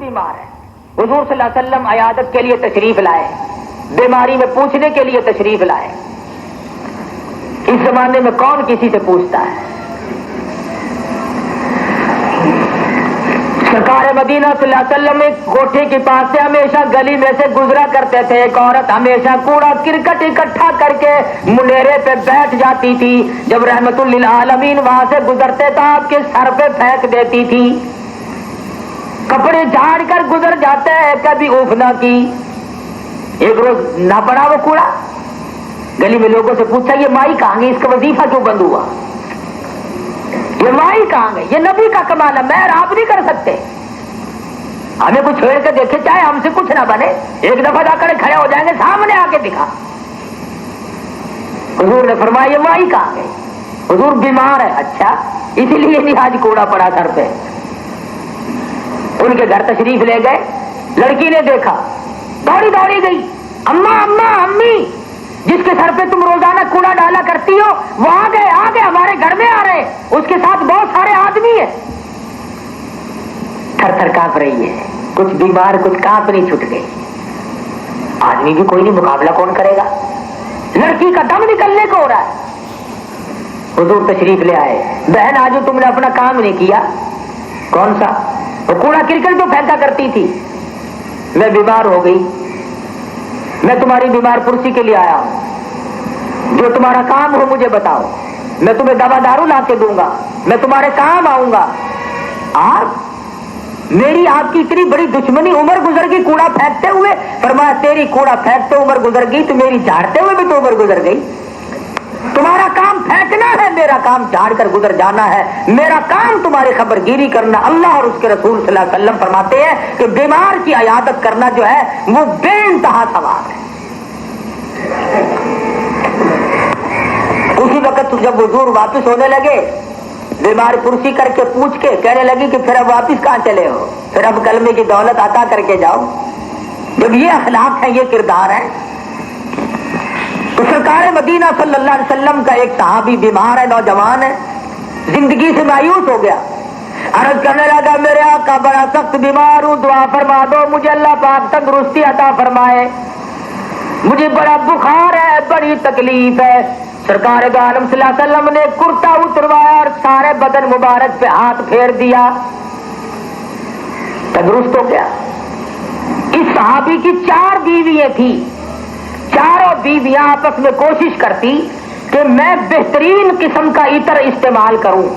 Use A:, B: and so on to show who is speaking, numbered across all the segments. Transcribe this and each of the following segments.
A: بیمار ہے. حضور صلی اللہ علیہ وسلم عیادت کے لیے تشریف لائے, بیماری میں پوچھنے کے لیے تشریف لائے. اس زمانے میں کون کسی سے پوچھتا ہے؟ سرکار مدینہ صلی اللہ علیہ وسلم ایک کوٹھے کے پاس سے ہمیشہ گلی میں سے گزرا کرتے تھے. ایک عورت ہمیشہ کوڑا کرکٹ اکٹھا کر کے منیرے پہ بیٹھ جاتی تھی. جب رحمت للعالمین وہاں سے گزرتے تو آپ کے سر پہ پھینک دیتی تھی. کپڑے جھاڑ کر گزر جاتے ہیں, کبھی اوف نہ کی. ایک روز نہ پڑا وہ کوڑا, گلی میں لوگوں سے پوچھا یہ مائی کہاں گئی, اس کا وظیفہ کیوں بند ہوا, یہ مائی کہاں گئی؟ یہ نبی کا کمال ہے, میں اور آپ نہیں کر سکتے. ہمیں کچھ چھیڑ کے دیکھے, چاہے ہم سے کچھ نہ بنے, ایک دفعہ جا کر کھڑے ہو جائیں گے, سامنے آ کے دکھا. حضور نے فرمایا یہ مائی کہاں گئی؟ حضور بیمار ہے. اچھا, اسی لیے نہیں آج کوڑا پڑا سر پہ. ان کے گھر تشریف لے گئے. لڑکی نے دیکھا, دوڑی دوڑی گئی, اماں اماں امی, جس کے سر پہ تم روزانہ کوڑا ڈالا کرتی ہو وہ آ گئے ہمارے گھر میں آ رہے, اس کے ساتھ بہت سارے آدمی ہیں. تھر تھر کانپ رہی ہے, کچھ بیمار کچھ کانپنی چھٹ گئی. آدمی بھی کوئی نہیں, مقابلہ کون کرے گا؟ لڑکی کا دم نکلنے کو ہو رہا ہے. حضور تشریف لے آئے. بہن آج تم نے اپنا کام نہیں کیا. کون سا؟ وہ کوڑا کرکٹ تو پھینکا کرتی تھی. میں بیمار ہو گئی, میں تمہاری بیمار پرسی کے لیے آیا ہوں. جو تمہارا کام ہو مجھے بتاؤ, میں تمہیں دوا دارو لا کے دوں گا, میں تمہارے کام آؤں گا. آپ میری آپ کی اتنی بڑی دشمنی, عمر گزر گئی کوڑا پھینکتے ہوئے. فرمایا تیری کوڑا پھینکتے عمر گزر گئی, تو میری جھاڑتے ہوئے بھی تو عمر گزر گئی. تمہارا کام پھینکنا ہے, میرا کام جھاڑ کر گزر جانا ہے. میرا کام تمہاری خبر گیری کرنا. اللہ اور اس کے رسول صلی اللہ علیہ وسلم فرماتے ہیں کہ بیمار کی عیادت کرنا جو ہے وہ بے انتہا ثواب ہے. اسی وقت جب حضور واپس ہونے لگے, بیمار کرسی کر کے پوچھ کے کہنے لگی کہ پھر اب واپس کہاں چلے ہو, پھر اب کلمے کی دولت عطا کر کے جاؤ. جب یہ اخلاق ہے, یہ کردار ہے, تو سرکار مدینہ صلی اللہ علیہ وسلم کا ایک صحابی بیمار ہے, نوجوان ہے, زندگی سے مایوس ہو گیا. عرض کرنے لگا میرے آقا بڑا سخت بیمار ہوں, دعا فرما دو, مجھے اللہ پاک تندرستی عطا فرمائے, مجھے بڑا بخار ہے, بڑی تکلیف ہے. سرکار دو عالم صلی اللہ علیہ وسلم نے کرتا اتروایا اور سارے بدن مبارک پہ ہاتھ پھیر دیا, تندرست ہو گیا. اس صحابی کی 4 بیویاں تھیں. چاروں بیویاں آپس میں کوشش کرتی کہ میں بہترین قسم کا عطر استعمال کروں.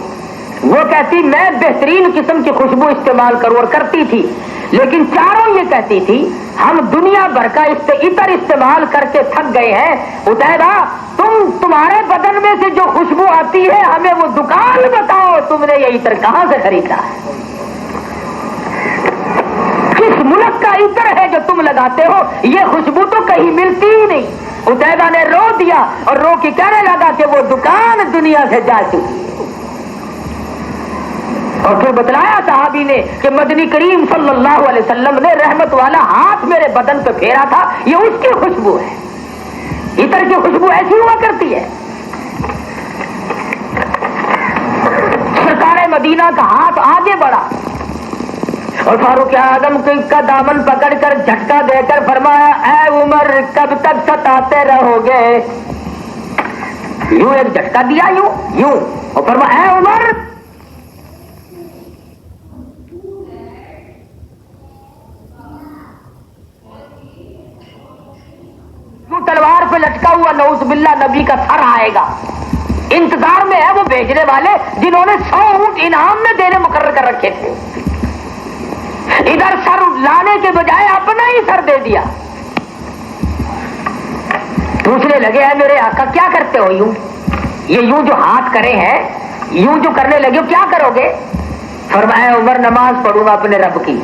A: وہ کہتی میں بہترین قسم کی خوشبو استعمال کروں, اور کرتی تھی. لیکن چاروں یہ کہتی تھی ہم دنیا بھر کا عطر استعمال کر کے تھک گئے ہیں. عتیبہ تمہارے بدن میں سے جو خوشبو آتی ہے ہمیں وہ دکان بتاؤ, تم نے یہ عطر کہاں سے خریدا ہے, کس ملک کا عطر ہے جو تم لگاتے ہو, یہ خوشبو تو کہیں ملتی ہی نہیں. عتیبہ نے رو دیا اور رو کے کہنے لگا کہ وہ دکان دنیا سے جا چکی. اور پھر بتلایا صحابی نے کہ مدنی کریم صلی اللہ علیہ وسلم نے رحمت والا ہاتھ میرے بدن پہ پھیرا تھا, یہ اس کی خوشبو ہے. عطر کی خوشبو ایسی ہوا کرتی ہے. سرکار مدینہ کا ہاتھ آگے بڑھا اور فاروق اعظم کا دامن پکڑ کر جھٹکا دے کر فرمایا اے عمر کب تک ستاتے رہو گے. یوں ایک جھٹکا دیا, یوں اور فرمایا اے عمر, تلوار پہ لٹکا ہوا نعوذ باللہ نبی کا سر آئے گا. انتظار میں ہے وہ بھیجنے والے جنہوں نے 100 اونٹ انعام میں دینے مقرر کر رکھے تھے. ادھر سر لانے کے بجائے اپنا ہی سر دے دیا. پوچھنے لگے اے میرے آقا کیا کرتے ہو, یوں جو ہاتھ کرے ہیں, یوں جو کرنے لگے ہو کیا کرو گے؟ فرمایا عمر نماز پڑھوں گا اپنے رب کی.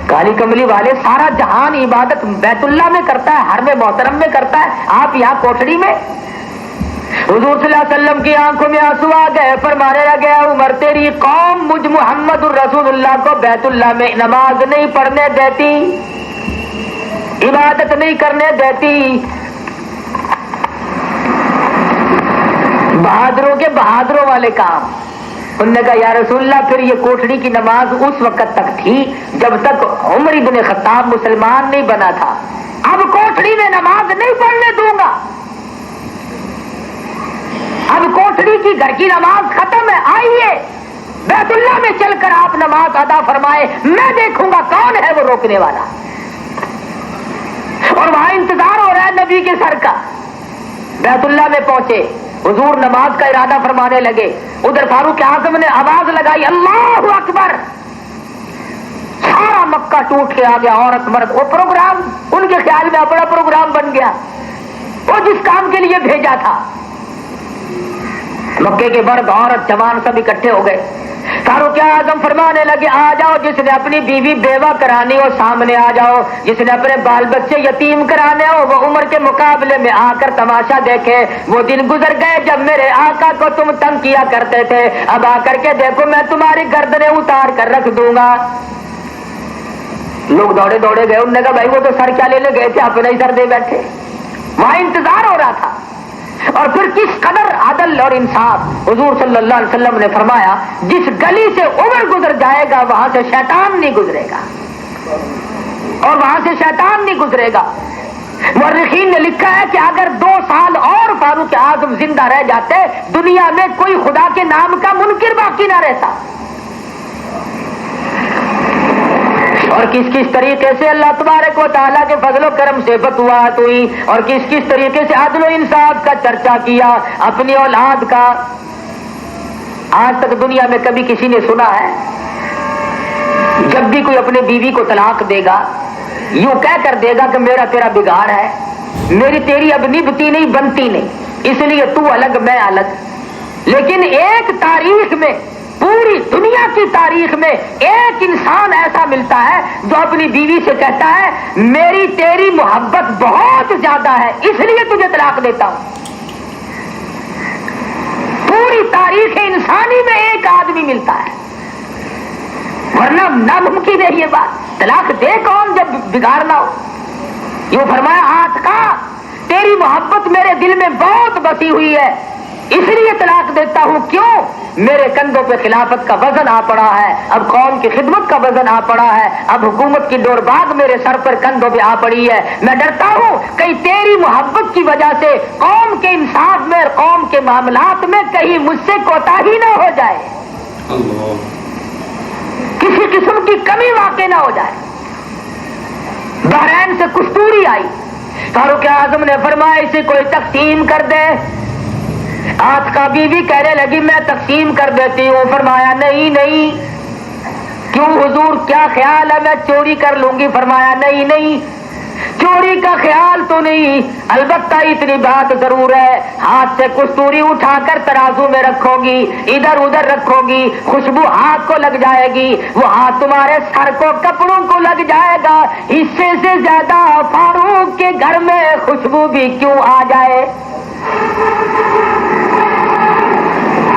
A: کالی کملی والے سارا جہان عبادت بیت اللہ میں کرتا ہے, حرم محترم میں کرتا ہے, آپ یہاں کوٹڑی میں. حضور صلی اللہ علیہ وسلم کی آنکھوں میں آنسو آ گئے. فرمانے لگے عمر تیری قوم مجھ محمد الرسول اللہ کو بیت اللہ میں نماز نہیں پڑھنے دیتی, عبادت نہیں کرنے دیتی. بہادروں کے بہادروں والے کام. انہوں نے کہا یا رسول اللہ پھر یہ کوٹڑی کی نماز اس وقت تک تھی جب تک عمر بن خطاب مسلمان نہیں بنا تھا، اب کوٹڑی میں نماز نہیں پڑھنے دوں گا، اب کوٹڑی کی گھر کی نماز ختم ہے، آئیے بیت اللہ میں چل کر آپ نماز ادا فرمائے، میں دیکھوں گا کون ہے وہ روکنے والا۔ اور وہاں انتظار ہو رہا ہے نبی کے سر کا۔ بیت اللہ میں پہنچے، حضور نماز کا ارادہ فرمانے لگے، ادھر فاروق اعظم نے آواز لگائی اللہ اکبر، سارا مکہ ٹوٹ کے آ گیا، عورت مرد، وہ پروگرام ان کے خیال میں اپنا پروگرام بن گیا، وہ جس کام کے لیے بھیجا تھا۔ مکے کے مرد عورت جوان سب اکٹھے ہو گئے، فاروق اعظم فرمانے لگے آ جاؤ، جس نے اپنی بیوی بیوہ کرانی ہو سامنے آ جاؤ، جس نے اپنے بال بچے یتیم کرانے ہو وہ عمر کے مقابلے میں آ کر تماشا دیکھے۔ وہ دن گزر گئے جب میرے آقا کو تم تنگ کیا کرتے تھے، اب آ کر کے دیکھو میں تمہاری گردنیں اتار کر رکھ دوں گا۔ لوگ دوڑے دوڑے گئے، انہوں نے کہا بھائی وہ تو سر کیا لینے گئے تھے، اپنا ہی سر دے بیٹھے، وہاں انتظار ہو رہا تھا۔ اور پھر کس قدر عدل اور انصاف، حضور صلی اللہ علیہ وسلم نے فرمایا جس گلی سے عمر گزر جائے گا وہاں سے شیطان نہیں گزرے گا، اور وہاں سے شیطان نہیں گزرے گا۔ مورخین نے لکھا ہے کہ اگر 2 سال اور فاروق اعظم زندہ رہ جاتے دنیا میں کوئی خدا کے نام کا منکر باقی نہ رہتا۔ اور کس کس طریقے سے اللہ تبارک و تعالیٰ کے فضل و کرم سے فتوحات ہوئی، اور کس کس طریقے سے عدل و انصاف کا چرچا کیا اپنی اولاد کا۔ آج تک دنیا میں کبھی کسی نے سنا ہے جب بھی کوئی اپنے بیوی کو طلاق دے گا یوں کہہ کر دے گا کہ میرا تیرا بگاڑ ہے، میری تیری اب نبھتی نہیں بنتی نہیں، اس لیے تو الگ میں الگ۔ لیکن ایک تاریخ میں، پوری دنیا کی تاریخ میں ایک انسان ایسا ملتا ہے جو اپنی بیوی سے کہتا ہے میری تیری محبت بہت زیادہ ہے اس لیے تجھے طلاق دیتا ہوں۔ پوری تاریخ انسانی میں ایک آدمی ملتا ہے، ورنہ ناممکن ہے یہ بات۔ طلاق دے کون جب بگاڑنا ہو؟ یوں فرمایا آتقا تیری محبت میرے دل میں بہت بسی ہوئی ہے اس لیے طلاق دیتا ہوں، کیوں؟ میرے کندھوں پہ خلافت کا وزن آ پڑا ہے، اب قوم کی خدمت کا وزن آ پڑا ہے، اب حکومت کی ڈور باغ میرے سر پر کندھوں پہ آ پڑی ہے، میں ڈرتا ہوں کہیں تیری محبت کی وجہ سے قوم کے انصاف میں اور قوم کے معاملات میں کہیں مجھ سے کوتاہی نہ ہو جائے، کسی قسم کی کمی واقع نہ ہو جائے۔ بحرین سے کستوری آئی، فاروق اعظم نے فرمایا اسے کوئی تقسیم کر دے۔ آج کا بیوی کہنے لگی میں تقسیم کر دیتی ہوں، فرمایا نہیں نہیں، کیوں حضور کیا خیال ہے میں چوری کر لوں گی؟ فرمایا نہیں نہیں، چوری کا خیال تو نہیں، البتہ اتنی بات ضرور ہے ہاتھ سے کستوری اٹھا کر ترازو میں رکھو گی، ادھر ادھر رکھو گی، خوشبو ہاتھ کو لگ جائے گی، وہ ہاتھ تمہارے سر کو کپڑوں کو لگ جائے گا، حصے سے زیادہ فاروق کے گھر میں خوشبو بھی کیوں آ جائے۔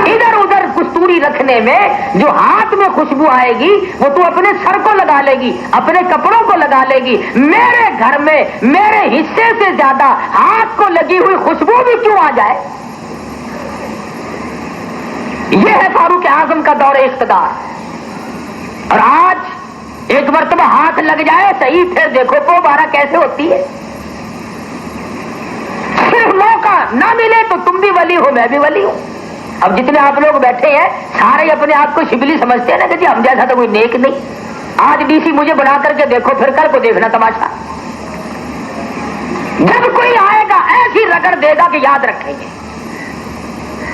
A: ادھر ادھر کستوری رکھنے میں جو ہاتھ میں خوشبو آئے گی وہ تو اپنے سر کو لگا لے گی، اپنے کپڑوں کو لگا لے گی، میرے گھر میں میرے حصے سے زیادہ ہاتھ کو لگی ہوئی خوشبو بھی کیوں آ جائے۔ یہ ہے فاروق اعظم کا دور اقتدار۔ اور آج ایک مرتبہ ہاتھ لگ جائے صحیح، پھر دیکھو دوبارہ کیسے ہوتی ہے۔ صرف موقع نہ ملے تو تم بھی ولی ہو میں بھی ولی ہوں۔ اب جتنے آپ لوگ بیٹھے ہیں سارے اپنے آپ کو شبلی سمجھتے ہیں نا کہ جی ہم جیسا تو کوئی نیک نہیں، آج ڈی سی مجھے بنا کر کے دیکھو پھر کل کو دیکھنا تماشا۔ جب کوئی آئے گا ایسی رگڑ دے گا کہ یاد رکھیں گے،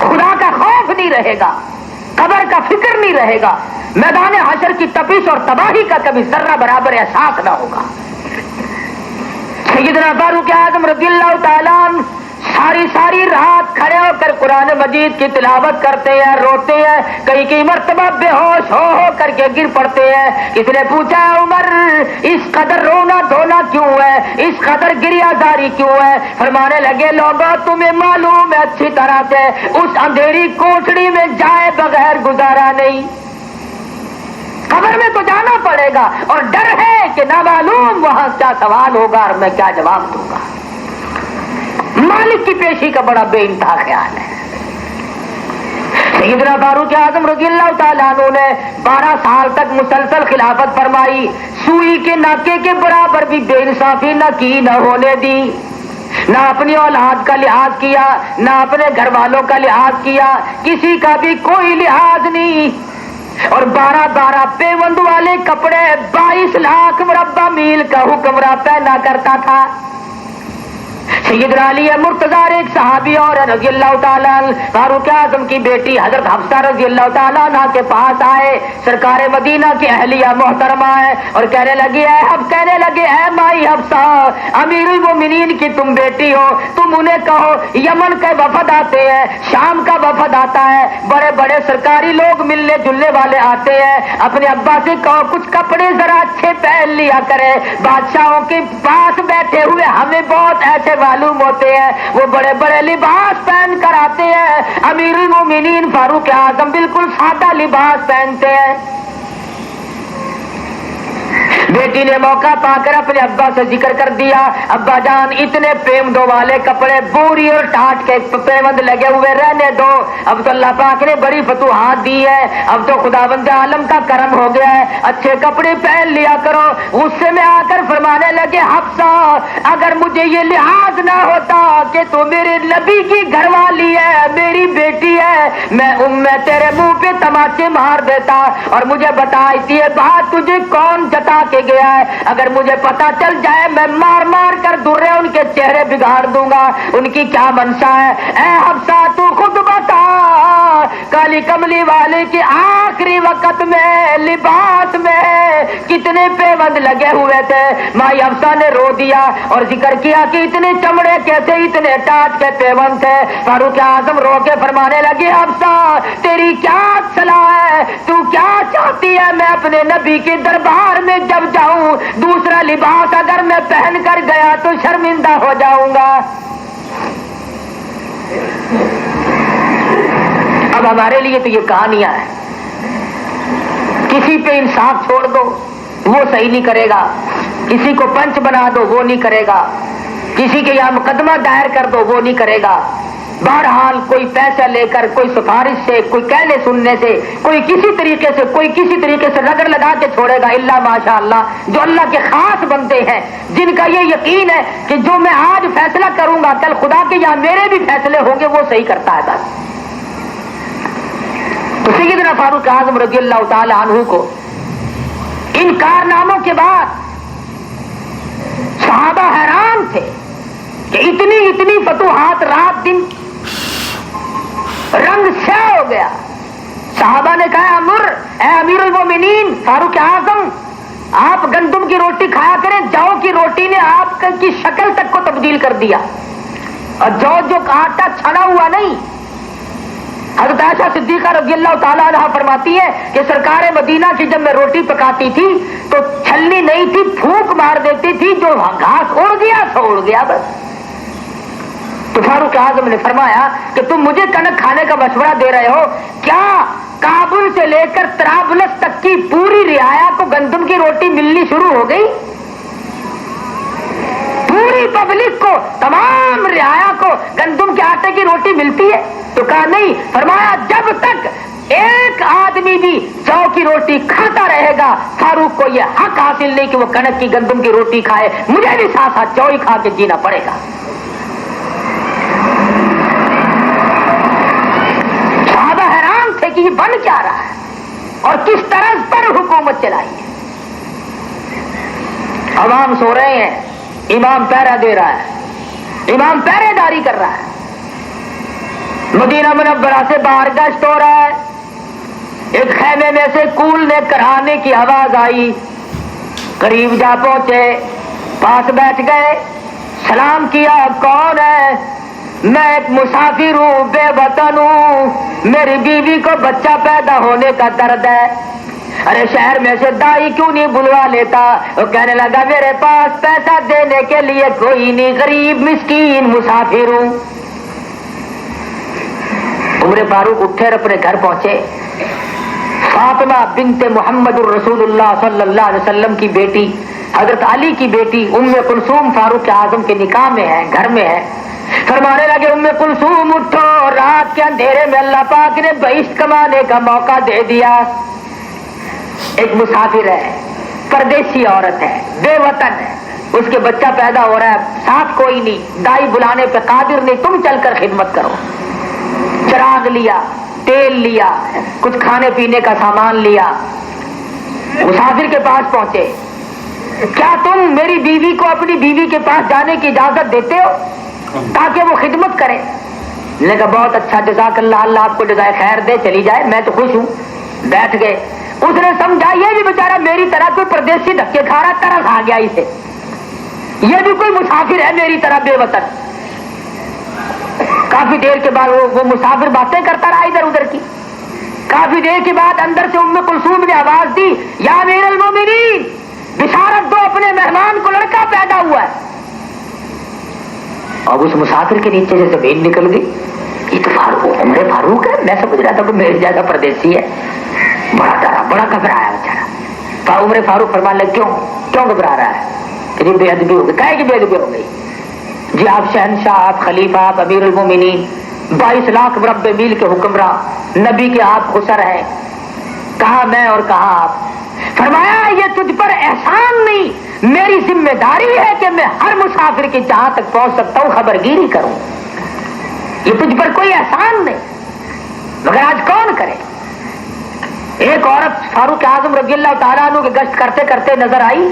A: خدا کا خوف نہیں رہے گا، قبر کا فکر نہیں رہے گا، میدان حشر کی تپش اور تباہی کا کبھی ذرہ برابر احساس نہ ہوگا۔ سیدنا فاروق اعظم رضی اللہ تعالیٰ عنہ ساری رات کھڑے ہو کر قرآن مجید کی تلاوت کرتے ہیں، روتے ہیں، کئی مرتبہ بے ہوش ہو کر کے گر پڑتے ہیں۔ کسی نے پوچھا عمر اس قدر رونا دھونا کیوں ہے، اس قدر گریہ زاری کیوں ہے؟ فرمانے لگے لوگوں تمہیں معلوم ہے اچھی طرح سے اس اندھیری کوٹڑی میں جائے بغیر گزارا نہیں، قبر میں تو جانا پڑے گا، اور ڈر ہے کہ نامعلوم وہاں کیا سوال ہوگا اور میں کیا جواب دوں گا۔ مالک کی پیشی کا بڑا بے انتہا خیال ہے۔ سیدنا فاروق اعظم رضی اللہ تعالیٰ عنہ نے 12 سال تک مسلسل خلافت فرمائی، سوئی کے ناکے کے برابر بھی بے انصافی نہ کی، نہ ہونے دی، نہ اپنی اولاد کا لحاظ کیا، نہ اپنے گھر والوں کا لحاظ کیا، کسی کا بھی کوئی لحاظ نہیں۔ اور 12 پیوند والے کپڑے 22 لاکھ مربع میل کا حکمراں پہنا کرتا تھا۔ سیدنا علی مرتضی ایک صحابی اور رضی اللہ تعالیٰ عنہ فاروق اعظم کی بیٹی حضرت حفصہ رضی اللہ تعالیٰ عنہ کے پاس آئے، سرکار مدینہ کی اہلیہ محترمہ ہے، اور کہنے لگے اے مائی حفصہ، امیر المومنین کی تم بیٹی ہو، تم انہیں کہو یمن کے وفد آتے ہیں، شام کا وفد آتا ہے، بڑے بڑے سرکاری لوگ ملنے جلنے والے آتے ہیں، اپنے ابا سے کہو کچھ کپڑے ذرا اچھے پہن لیا کرے، بادشاہوں کے پاس بیٹھے ہوئے ہمیں بہت ایسے معلوم ہوتے ہیں، وہ بڑے بڑے لباس پہن کر آتے ہیں، امیر المومنین فاروق اعظم بالکل سادہ لباس پہنتے ہیں۔ بیٹی نے موقع پا کر اپنے ابا سے ذکر کر دیا، ابا جان اتنے پیمدوں والے کپڑے بوری اور ٹاٹ کے پیمند لگے ہوئے رہنے دو، اب تو اللہ پاک نے بڑی فتوحات دی ہے، اب تو خداوند عالم کا کرم ہو گیا ہے، اچھے کپڑے پہن لیا کرو۔ غصے میں آ کر فرمانے لگے حفصہ، اگر مجھے یہ لحاظ نہ ہوتا کہ تو میرے نبی کی گھر والی ہے، میری بیٹی ہے، میں تیرے منہ پہ تماچے مار دیتا اور مجھے بتائی تھی یہ بات تجھے کون جتا کے گیا ہے، اگر مجھے پتا چل جائے میں مار مار کر درے ان کے چہرے بگاڑ دوں گا، ان کی کیا منشا ہے۔ اے حفصہ تو خود بتا، کالی کملی والے کے آخری وقت میں لباس میں کتنے پیوند لگے ہوئے تھے؟ مائی حفصہ نے رو دیا اور ذکر کیا کہ اتنے چمڑے کیسے، اتنے ٹاٹ کے پیوند تھے۔ فاروق اعظم رو کے فرمانے لگے حفصہ تیری کیا صلاح ہے، تو کیا چاہتی ہے میں اپنے نبی کے دربار میں جب جاؤں دوسرا لباس اگر میں پہن کر گیا تو شرمندہ ہو جاؤں گا۔ اب ہمارے لیے تو یہ کہانیاں ہیں، کسی پہ انصاف چھوڑ دو وہ صحیح نہیں کرے گا، کسی کو پنچ بنا دو وہ نہیں کرے گا، کسی کے یہاں مقدمہ دائر کر دو وہ نہیں کرے گا۔ بہرحال کوئی پیسہ لے کر، کوئی سفارش سے، کوئی کہنے سننے سے، کوئی کسی طریقے سے رگڑ لگا کے چھوڑے گا، الا ماشاء اللہ جو اللہ کے خاص بندے ہیں، جن کا یہ یقین ہے کہ جو میں آج فیصلہ کروں گا کل خدا کے یہاں میرے بھی فیصلے ہوں گے، وہ صحیح کرتا ہے بس۔ تو سیدنا فاروق اعظم رضی اللہ تعالی عنہ کو ان کارناموں کے بعد صحابہ حیران تھے کہ اتنی فتوحات، رات دن رنگ سیاہ ہو گیا۔ صحابہ نے کہا اے امیر المومنین فاروق اعظم، آپ گندم کی روٹی کھایا کریں، جو کی روٹی نے آپ کی شکل تک کو تبدیل کر دیا، اور جو آٹا چھنا ہوا نہیں۔ حضرت عائشہ صدیقہ رضی اللہ تعالیٰ عنہ فرماتی ہے کہ سرکار مدینہ کی جب میں روٹی پکاتی تھی تو چھلنی نہیں تھی، پھونک مار دیتی تھی، جو گھاس اڑ گیا سو اڑ گیا بس۔ تو فاروق اعظم نے فرمایا کہ تم مجھے کنک کھانے کا مشورہ دے رہے ہو، کیا کابل سے لے کر طرابلس تک کی پوری رعایا کو گندم کی روٹی ملنی شروع ہو گئی؟ پوری پبلک کو، تمام رعایا کو گندم کے آٹے کی روٹی ملتی ہے؟ تو کہا نہیں۔ فرمایا جب تک ایک آدمی بھی جو کی روٹی کھاتا رہے گا فاروق کو یہ حق حاصل نہیں کہ وہ کنک کی گندم کی روٹی کھائے، مجھے بھی ساتھ ساتھ جو ہی کھا کے جینا پڑے گا۔ صحابہ حیران تھے کہ یہ بن کیا رہا ہے اور کس طرح پر حکومت چلائی ہے۔ عوام سو رہے ہیں، امام پہرا دے رہا ہے، امام پہرے داری کر رہا ہے، مدینہ منورہ سے باہر گشت ہو رہا ہے۔ ایک خیمے میں سے کول نے کرانے کی آواز آئی، قریب جا پہنچے، پاس بیٹھ گئے، سلام کیا، کون ہے؟ میں ایک مسافر ہوں، بے وطن ہوں، میری بیوی کو بچہ پیدا ہونے کا درد ہے، ارے شہر میں سے دائی کیوں نہیں بلوا لیتا؟ وہ کہنے لگا میرے پاس پیسہ دینے کے لیے کوئی نہیں، غریب مسکین مسافر ہوں۔ عمر فاروق اٹھے اور اپنے گھر پہنچے۔ فاطمہ بنت محمد الرسول اللہ صلی اللہ علیہ وسلم کی بیٹی، حضرت علی کی بیٹی ام کلثوم فاروق اعظم کے نکاح میں ہے، گھر میں ہے۔ فرمانے لگے ام کلثوم اٹھو، رات کے اندھیرے میں اللہ پاک نے بہشت کمانے کا موقع دے دیا۔ ایک مسافر ہے، پردیسی عورت ہے، بے وطن ہے، اس کے بچہ پیدا ہو رہا ہے، ساتھ کوئی نہیں، دائی بلانے پہ قادر نہیں، تم چل کر خدمت کرو۔ چراغ لیا، تیل لیا، کچھ کھانے پینے کا سامان لیا، مسافر کے پاس پہنچے۔ کیا تم میری بیوی کو اپنی بیوی کے پاس جانے کی اجازت دیتے ہو تاکہ وہ خدمت کرے؟ میں نے کہا بہت اچھا، جزاک اللہ، اللہ آپ کو جزائے خیر دے، چلی جائے، میں تو خوش ہوں۔ بیٹھ گئے۔ اس نے سمجھا یہ بھی بیچارہ میری طرح کوئی پردیسی دھکے کھا رہا، ترس آ گیا اسے، یہ بھی کوئی مسافر ہے میری طرح بے وطن۔ کافی دیر کے بعد وہ مسافر باتیں کرتا رہا ادھر ادھر کی۔ کافی دیر کے بعد اندر سے ام کلثوم نے آواز دی، یا امیر المومنین، بشارت دو، اپنے مہمان کو لڑکا پیدا ہوا ہے۔ اب اس مسافر کے نیچے سے زمین نکل گئی، یہ تو عمر فاروق ہے، میں سمجھ رہا تھا کہ میرے جیسا پردیسی ہے۔ بڑا ڈرا، بڑا گھبرایا بیچارا۔ عمر فاروق فرمانے لگے کیوں گھبرا رہا ہے؟ کہ بے ادبی ہو گئی۔ کہے کہ بے ادبی ہو گئی؟ جی آپ شہنشاہ، آپ خلیفہ، آپ امیر المومنین، 22 لاکھ مربع میل کے حکمراں، نبی کے آپ خسر ہیں، کہاں میں اور کہاں آپ؟ فرمایا یہ تجھ پر احسان نہیں، میری ذمہ داری ہے کہ میں ہر مسافر کی جہاں تک پہنچ سکتا ہوں خبرگیری کروں، یہ تجھ پر کوئی احسان نہیں، مگر آج کون کرے؟ ایک عورت فاروق اعظم رضی اللہ تعالیٰ عنہ کی گشت کرتے کرتے نظر آئی،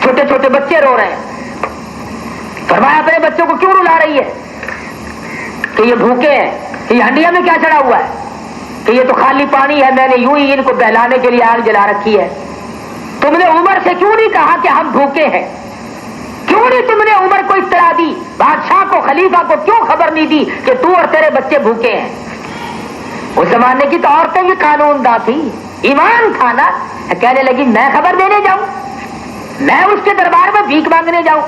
A: چھوٹے چھوٹے بچے رو رہے ہیں۔ فرمایا اپنے بچوں کو کیوں رلا رہی ہے؟ کہ یہ بھوکے ہیں، کہ یہ ہنڈیا میں کیا چڑھا ہوا ہے، کہ یہ تو خالی پانی ہے، میں نے یوں ہی ان کو بہلانے کے لیے آگ جلا رکھی ہے۔ تم نے عمر سے کیوں نہیں کہا کہ ہم بھوکے ہیں؟ کیوں نہیں تم نے عمر کو اطلاع دی؟ بادشاہ کو، خلیفہ کو کیوں خبر نہیں دی کہ تو اور تیرے بچے بھوکے ہیں؟ اس زمانے کی تو عورتیں بھی قانون داں تھی، ایمان تھا نا۔ کہنے لگی میں خبر دینے جاؤں، میں اس کے دربار میں بھیک مانگنے جاؤں؟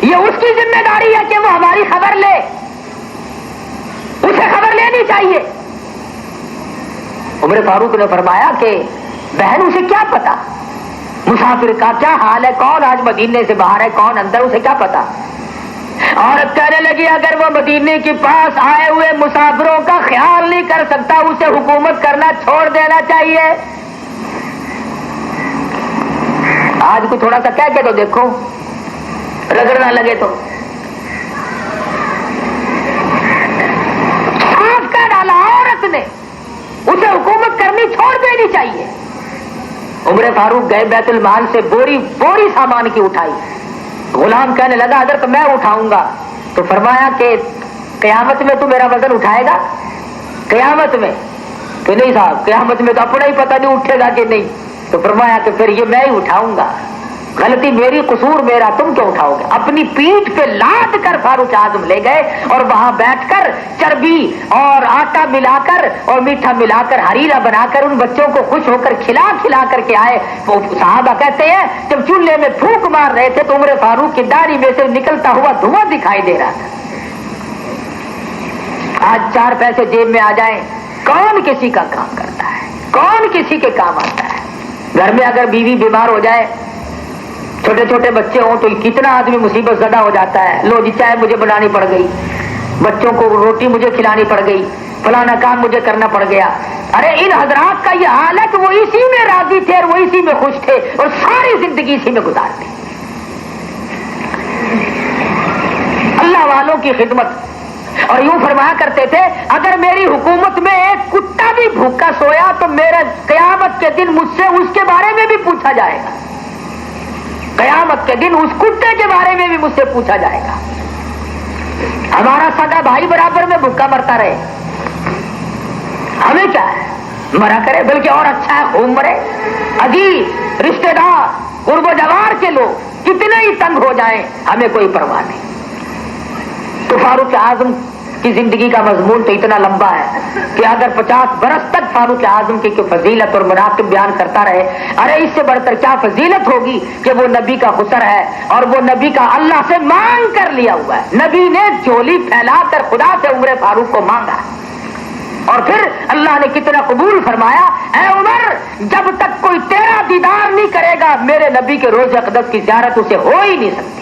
A: یہ اس کی ذمہ داری ہے کہ وہ ہماری خبر لے، اسے خبر لینی چاہیے۔ عمر فاروق نے فرمایا کہ بہن اسے کیا پتا مسافر کا کیا حال ہے، کون آج مدینے سے باہر ہے، کون اندر، اسے کیا پتا؟ عورت کہنے لگی اگر وہ مدینے کے پاس آئے ہوئے مسافروں کا خیال نہیں کر سکتا، اسے حکومت کرنا چھوڑ دینا چاہیے۔ آج کو تھوڑا سا کہہ کے تو دیکھو، رگڑنا لگے تو صاف کہہ ڈالا عورت نے، اسے حکومت کرنی چھوڑ دینی چاہیے۔ عمر فاروق گئے بیت المال سے بوری سامان کی اٹھائی۔ غلام کہنے لگا حضرت میں اٹھاؤں گا، تو فرمایا کہ قیامت میں تو میرا وزن اٹھائے گا؟ قیامت میں؟ کہ نہیں صاحب، قیامت میں تو اپنا ہی پتہ نہیں اٹھے گا کہ نہیں۔ تو فرمایا کہ پھر یہ میں ہی اٹھاؤں گا، غلطی میری، قصور میرا، تم کیوں اٹھاؤ گے؟ اپنی پیٹھ پہ لاد کر فاروق اعظم لے گئے اور وہاں بیٹھ کر چربی اور آٹا ملا کر اور میٹھا ملا کر حریرہ بنا کر ان بچوں کو خوش ہو کر کھلا کر کے آئے۔ وہ صحابہ کہتے ہیں جب چولہے میں پھونک مار رہے تھے تو عمر فاروق کی داڑھی میں سے نکلتا ہوا دھواں دکھائی دے رہا تھا۔ آج 4 پیسے جیب میں آ جائیں، کون کسی کا کام کرتا ہے؟ کون کسی کے کام آتا ہے؟ گھر میں اگر بیوی بیمار ہو جائے، چھوٹے چھوٹے بچے ہوں تو کتنا آدمی مصیبت زدہ ہو جاتا ہے۔ لو جی چائے مجھے بنانی پڑ گئی، بچوں کو روٹی مجھے کھلانی پڑ گئی، فلانا کام مجھے کرنا پڑ گیا۔ ارے ان حضرات کا یہ حال ہے کہ وہ اسی میں راضی تھے اور وہ اسی میں خوش تھے اور ساری زندگی اسی میں گزارتے۔ اللہ والوں کی خدمت، اور یوں فرمایا کرتے تھے اگر میری حکومت میں ایک کتا بھی بھوکا سویا تو میرے قیامت کے دن مجھ سے اس کے بارے میں بھی پوچھا جائے گا، قیامت کے دن اس کتے کے بارے میں بھی مجھ سے پوچھا جائے گا۔ ہمارا سگا بھائی برابر میں بھوکا مرتا رہے، ہمیں کیا ہے، مرا کرے، بلکہ اور اچھا ہے خوب مرے۔ عزیز رشتہ دار قرب و جوار کے لوگ کتنے ہی تنگ ہو جائیں ہمیں کوئی پرواہ نہیں۔ تو فاروق اعظم کی زندگی کا مضمون تو اتنا لمبا ہے کہ اگر 50 برس تک فاروق اعظم کی فضیلت اور مناقب بیان کرتا رہے، ارے اس سے بڑھ کر کیا فضیلت ہوگی کہ وہ نبی کا خسر ہے اور وہ نبی کا اللہ سے مانگ کر لیا ہوا ہے۔ نبی نے جھولی پھیلا کر خدا سے عمر فاروق کو مانگا اور پھر اللہ نے کتنا قبول فرمایا، اے عمر جب تک کوئی تیرا دیدار نہیں کرے گا میرے نبی کے روضہ اقدس کی زیارت اسے ہو ہی نہیں سکتی۔